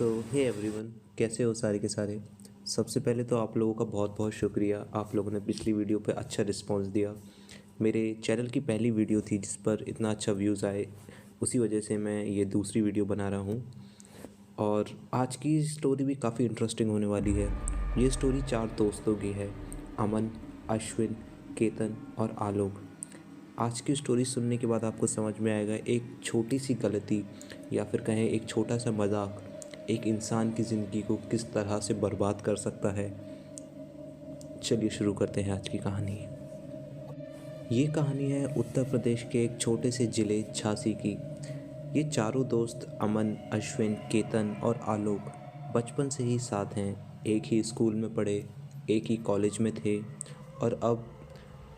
सो hey everyone, कैसे हो सारे के सारे। सबसे पहले तो आप लोगों का बहुत बहुत शुक्रिया। आप लोगों ने पिछली वीडियो पे अच्छा रिस्पांस दिया। मेरे चैनल की पहली वीडियो थी जिस पर इतना अच्छा व्यूज़ आए, उसी वजह से मैं ये दूसरी वीडियो बना रहा हूँ। और आज की स्टोरी भी काफ़ी इंटरेस्टिंग होने वाली है। ये स्टोरी 4 दोस्तों की है, अमन, अश्विन, केतन और आलोक। आज की स्टोरी सुनने के बाद आपको समझ में आएगा एक छोटी सी गलती या फिर कहें एक छोटा सा मजाक एक इंसान की ज़िंदगी को किस तरह से बर्बाद कर सकता है। चलिए शुरू करते हैं आज की कहानी। ये कहानी है उत्तर प्रदेश के एक छोटे से ज़िले झांसी की। ये चारों दोस्त अमन, अश्विन, केतन और आलोक बचपन से ही साथ हैं। एक ही स्कूल में पढ़े, एक ही कॉलेज में थे और अब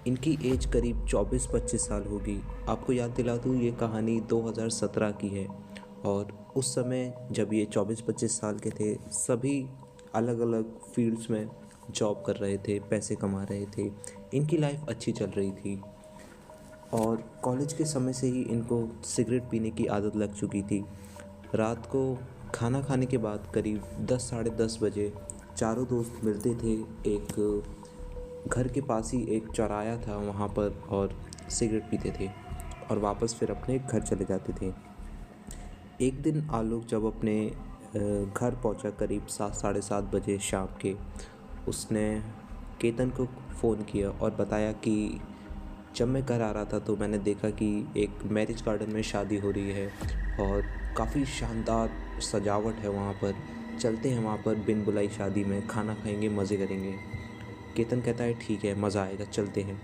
इनकी एज करीब 24-25 साल होगी। आपको याद दिला दूँ, ये कहानी 2017 की है और उस समय जब ये 24-25 साल के थे, सभी अलग अलग फील्ड्स में जॉब कर रहे थे, पैसे कमा रहे थे, इनकी लाइफ अच्छी चल रही थी। और कॉलेज के समय से ही इनको सिगरेट पीने की आदत लग चुकी थी। रात को खाना खाने के बाद करीब 10 साढ़े 10 बजे चारों दोस्त मिलते थे। एक घर के पास ही एक चौराहा था वहाँ पर, और सिगरेट पीते थे और वापस फिर अपने घर चले जाते थे। एक दिन आलोक जब अपने घर पहुँचा करीब 7 साढ़े 7 बजे शाम के, उसने केतन को फ़ोन किया और बताया कि जब मैं घर आ रहा था तो मैंने देखा कि एक मैरिज गार्डन में शादी हो रही है और काफ़ी शानदार सजावट है वहाँ पर। चलते हैं वहाँ पर बिन बुलाई शादी में, खाना खाएंगे, मज़े करेंगे। केतन कहता है ठीक है, मज़ा आएगा, चलते हैं।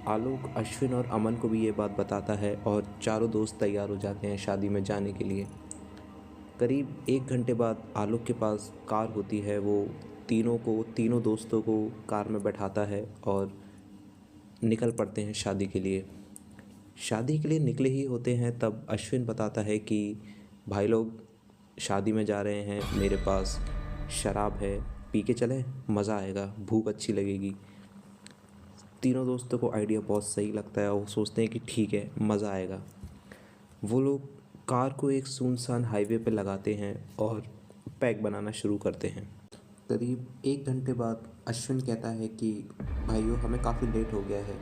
आलोक अश्विन और अमन को भी ये बात बताता है और चारों दोस्त तैयार हो जाते हैं शादी में जाने के लिए। करीब 1 घंटे बाद आलोक के पास कार होती है। वो तीनों दोस्तों को कार में बैठाता है और निकल पड़ते हैं शादी के लिए। शादी के लिए निकले ही होते हैं तब अश्विन बताता है कि भाई लोग शादी में जा रहे हैं, मेरे पास शराब है, पी के चलें, मज़ा आएगा, भूख अच्छी लगेगी। तीनों दोस्तों को आइडिया बहुत सही लगता है और वो सोचते हैं कि ठीक है, मज़ा आएगा। वो लोग कार को एक सुनसान हाईवे पे लगाते हैं और पैक बनाना शुरू करते हैं। करीब 1 घंटे बाद अश्विन कहता है कि भाइयों, हमें काफ़ी लेट हो गया है,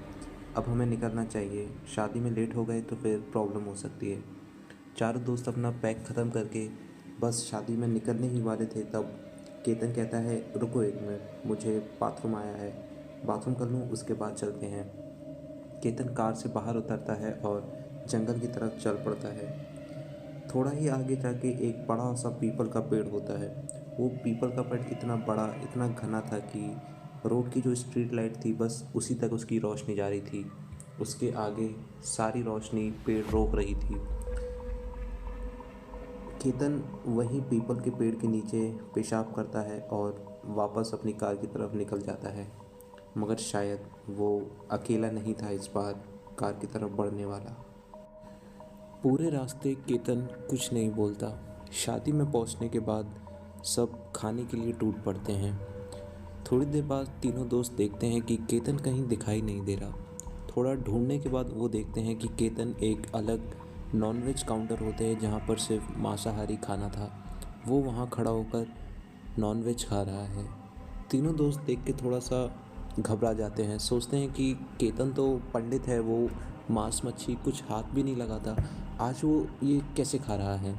अब हमें निकलना चाहिए। शादी में लेट हो गए तो फिर प्रॉब्लम हो सकती है। चारों दोस्त अपना पैक ख़त्म करके बस शादी में निकलने ही वाले थे तब केतन कहता है रुको 1 मिनट, मुझे बाथरूम आया है, बाथरूम कर लूँ, उसके बाद चलते हैं। केतन कार से बाहर उतरता है और जंगल की तरफ चल पड़ता है। थोड़ा ही आगे जाके एक बड़ा सा पीपल का पेड़ होता है। वो पीपल का पेड़ इतना बड़ा, इतना घना था कि रोड की जो स्ट्रीट लाइट थी बस उसी तक उसकी रोशनी जा रही थी। उसके आगे सारी रोशनी पेड़ रोक रही थी। केतन वहीं पीपल के पेड़ के नीचे पेशाब करता है और वापस अपनी कार की तरफ निकल जाता है। मगर शायद वो अकेला नहीं था इस बार कार की तरफ बढ़ने वाला। पूरे रास्ते केतन कुछ नहीं बोलता। शादी में पहुंचने के बाद सब खाने के लिए टूट पड़ते हैं। थोड़ी देर बाद तीनों दोस्त देखते हैं कि केतन कहीं दिखाई नहीं दे रहा। थोड़ा ढूंढने के बाद वो देखते हैं कि केतन एक अलग नॉनवेज काउंटर होते हैं जहाँ पर सिर्फ मांसाहारी खाना था, वो वहाँ खड़ा होकर नॉनवेज खा रहा है। तीनों दोस्त देख के थोड़ा सा घबरा जाते हैं। सोचते हैं कि केतन तो पंडित है, वो मांस मच्छी कुछ हाथ भी नहीं लगाता, आज वो ये कैसे खा रहा है।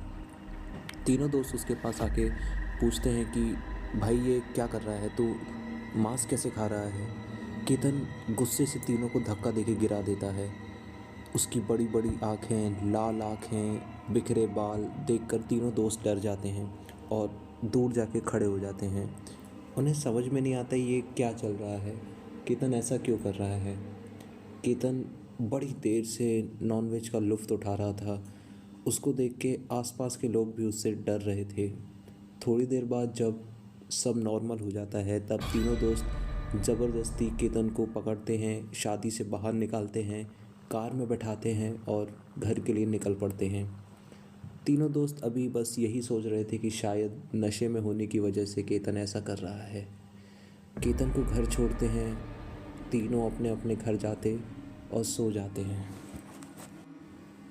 तीनों दोस्त उसके पास आके पूछते हैं कि भाई ये क्या कर रहा है, तू मांस कैसे खा रहा है। केतन गुस्से से तीनों को धक्का देके गिरा देता है। उसकी बड़ी बड़ी आँखें, लाल आँखें, बिखरे बाल देखकर तीनों दोस्त डर जाते हैं और दूर जाके खड़े हो जाते हैं। उन्हें समझ में नहीं आता ये क्या चल रहा है, केतन ऐसा क्यों कर रहा है। केतन बड़ी देर से नॉनवेज का लुत्फ़ उठा रहा था। उसको देख के आसपास के लोग भी उससे डर रहे थे। थोड़ी देर बाद जब सब नॉर्मल हो जाता है तब तीनों दोस्त ज़बरदस्ती केतन को पकड़ते हैं, शादी से बाहर निकालते हैं, कार में बैठाते हैं और घर के लिए निकल पड़ते हैं। तीनों दोस्त अभी बस यही सोच रहे थे कि शायद नशे में होने की वजह से केतन ऐसा कर रहा है। केतन को घर छोड़ते हैं, तीनों अपने अपने घर जाते और सो जाते हैं।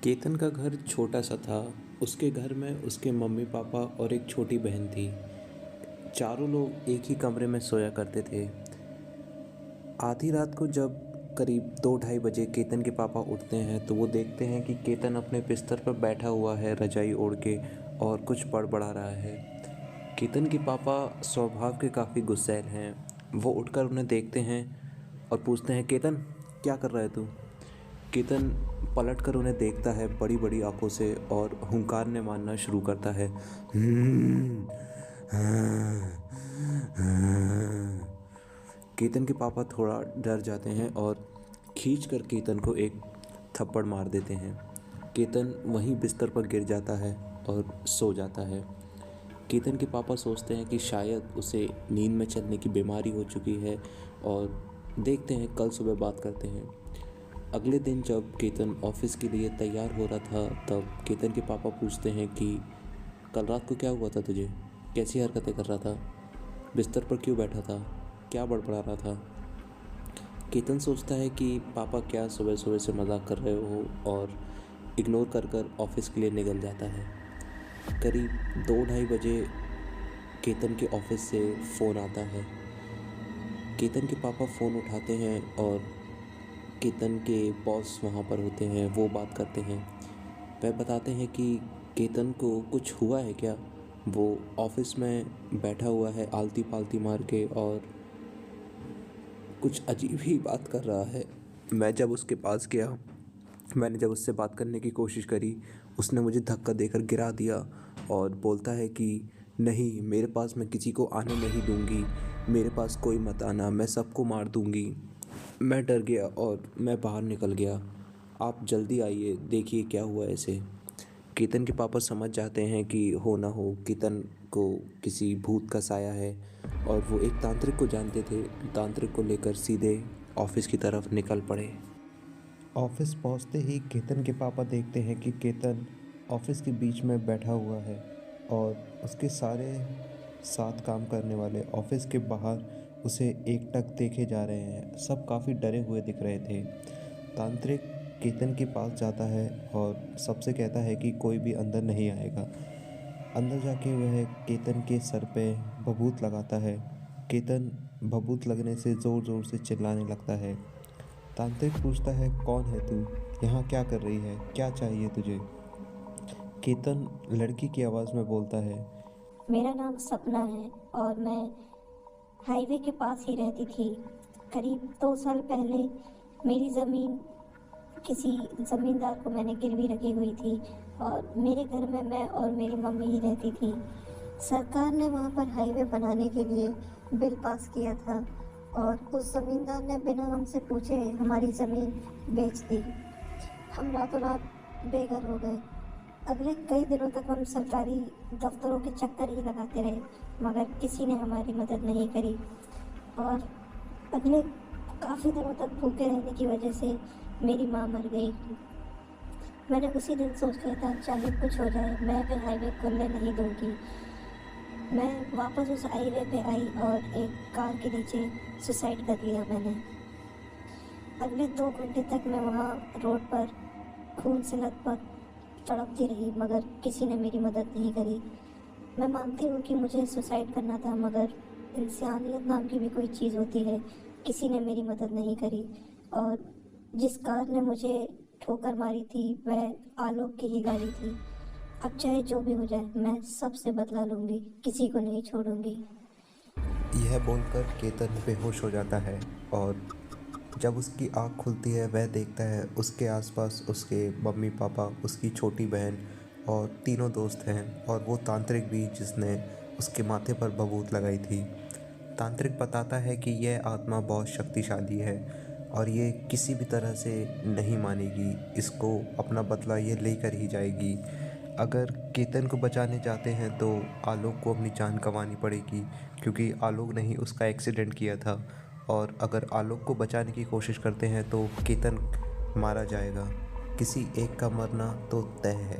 केतन का घर छोटा सा था, उसके घर में उसके मम्मी पापा और एक छोटी बहन थी। चारों लोग एक ही कमरे में सोया करते थे। आधी रात को जब करीब 2-2:30 बजे केतन के पापा उठते हैं तो वो देखते हैं कि केतन अपने बिस्तर पर बैठा हुआ है रजाई ओढ़ के और कुछ बड़बड़ा रहा है। केतन के पापा स्वभाव के काफ़ी गुस्सैल हैं। वो उठकर उन्हें देखते हैं और पूछते हैं, केतन क्या कर रहा है तू? केतन पलट कर उन्हें देखता है बड़ी बड़ी आंखों से और हुंकारने मारना शुरू करता है। केतन के पापा थोड़ा डर जाते हैं और खींचकर केतन को एक थप्पड़ मार देते हैं। केतन वहीं बिस्तर पर गिर जाता है और सो जाता है। केतन के पापा सोचते हैं कि शायद उसे नींद में चलने की बीमारी हो चुकी है और देखते हैं कल सुबह बात करते हैं। अगले दिन जब केतन ऑफिस के लिए तैयार हो रहा था तब केतन के पापा पूछते हैं कि कल रात को क्या हुआ था तुझे? कैसी हरकतें कर रहा था? बिस्तर पर क्यों बैठा था? क्या बड़बड़ा रहा था? केतन सोचता है कि पापा क्या सुबह सुबह से मजाक कर रहे हो और इग्नोर कर कर ऑफिस के लिए निकल जाता है। करीब 2-2:30 बजे केतन के ऑफिस से फ़ोन आता है। केतन के पापा फ़ोन उठाते हैं और केतन के बॉस वहाँ पर होते हैं। वो बात करते हैं। वह बताते हैं कि केतन को कुछ हुआ है क्या? वो ऑफिस में बैठा हुआ है आलती पालती मार के और कुछ अजीब ही बात कर रहा है। मैं जब उसके पास गया, मैंने जब उससे बात करने की कोशिश करी, उसने मुझे धक्का देकर गिरा दिया और बोलता है कि नहीं, मेरे पास मैं किसी को आने नहीं दूंगी, मेरे पास कोई मत आना, मैं सबको मार दूंगी। मैं डर गया और मैं बाहर निकल गया। आप जल्दी आइए, देखिए क्या हुआ ऐसे। केतन के पापा समझ जाते हैं कि हो ना हो केतन को किसी भूत का साया है और वो एक तांत्रिक को जानते थे। तांत्रिक को लेकर सीधे ऑफिस की तरफ निकल पड़े। ऑफिस पहुंचते ही केतन के पापा देखते हैं कि केतन ऑफिस के बीच में बैठा हुआ है और उसके सारे साथ काम करने वाले ऑफिस के बाहर उसे एकटक देखे जा रहे हैं। सब काफ़ी डरे हुए दिख रहे थे। तांत्रिक केतन के पास जाता है और सबसे कहता है कि कोई भी अंदर नहीं आएगा। अंदर जाके वह केतन के सर पे भभूत लगाता है। केतन भभूत लगने से ज़ोर ज़ोर से चिल्लाने लगता है। तांत्रिक पूछता है, कौन है तू? यहाँ क्या कर रही है? क्या चाहिए तुझे? केतन लड़की की आवाज़ में बोलता है, मेरा नाम सपना है और मैं हाईवे के पास ही रहती थी। करीब 2 साल पहले मेरी ज़मीन किसी ज़मींदार को मैंने गिरवी रखी हुई थी और मेरे घर में मैं और मेरी मम्मी ही रहती थी। सरकार ने वहाँ पर हाईवे बनाने के लिए बिल पास किया था और उस ज़मींदार ने बिना हमसे पूछे हमारी ज़मीन बेच दी। हम रातों रात बेघर हो गए। अगले कई दिनों तक हम सरकारी दफ्तरों के चक्कर ही लगाते रहे मगर किसी ने हमारी मदद नहीं करी और अगले काफ़ी दिनों तक भूखे रहने की वजह से मेरी माँ मर गई। मैंने उसी दिन सोच लिया था चाहे कुछ हो जाए मैं फिर हाईवे खुलने नहीं दूंगी। मैं वापस उस हाईवे पे आई और एक कार के नीचे सुसाइड कर लिया मैंने। अगले 2 घंटे तक मैं वहाँ रोड पर खून से लथपथ तड़पती रही मगर किसी ने मेरी मदद नहीं करी। मैं मानती हूँ कि मुझे सुसाइड करना था मगर इंसानियत नाम की भी कोई चीज़ होती है। किसी ने मेरी मदद नहीं करी और जिस कार ने मुझे ठोकर मारी थी वह आलोक की ही गाड़ी थी। अब चाहे जो भी हो जाए मैं सबसे बदला लूँगी, किसी को नहीं छोड़ूंगी। यह बोलकर केतन बेहोश हो जाता है और जब उसकी आँख खुलती है वह देखता है उसके आसपास उसके मम्मी पापा, उसकी छोटी बहन और तीनों दोस्त हैं और वो तांत्रिक भी जिसने उसके माथे पर भभूत लगाई थी। तांत्रिक बताता है कि यह आत्मा बहुत शक्तिशाली है और ये किसी भी तरह से नहीं मानेगी, इसको अपना बदला ये लेकर ही जाएगी। अगर केतन को बचाने जाते हैं तो आलोक को अपनी जान गंवानी पड़ेगी क्योंकि आलोक ने ही उसका एक्सीडेंट किया था और अगर आलोक को बचाने की कोशिश करते हैं तो केतन मारा जाएगा। किसी एक का मरना तो तय है।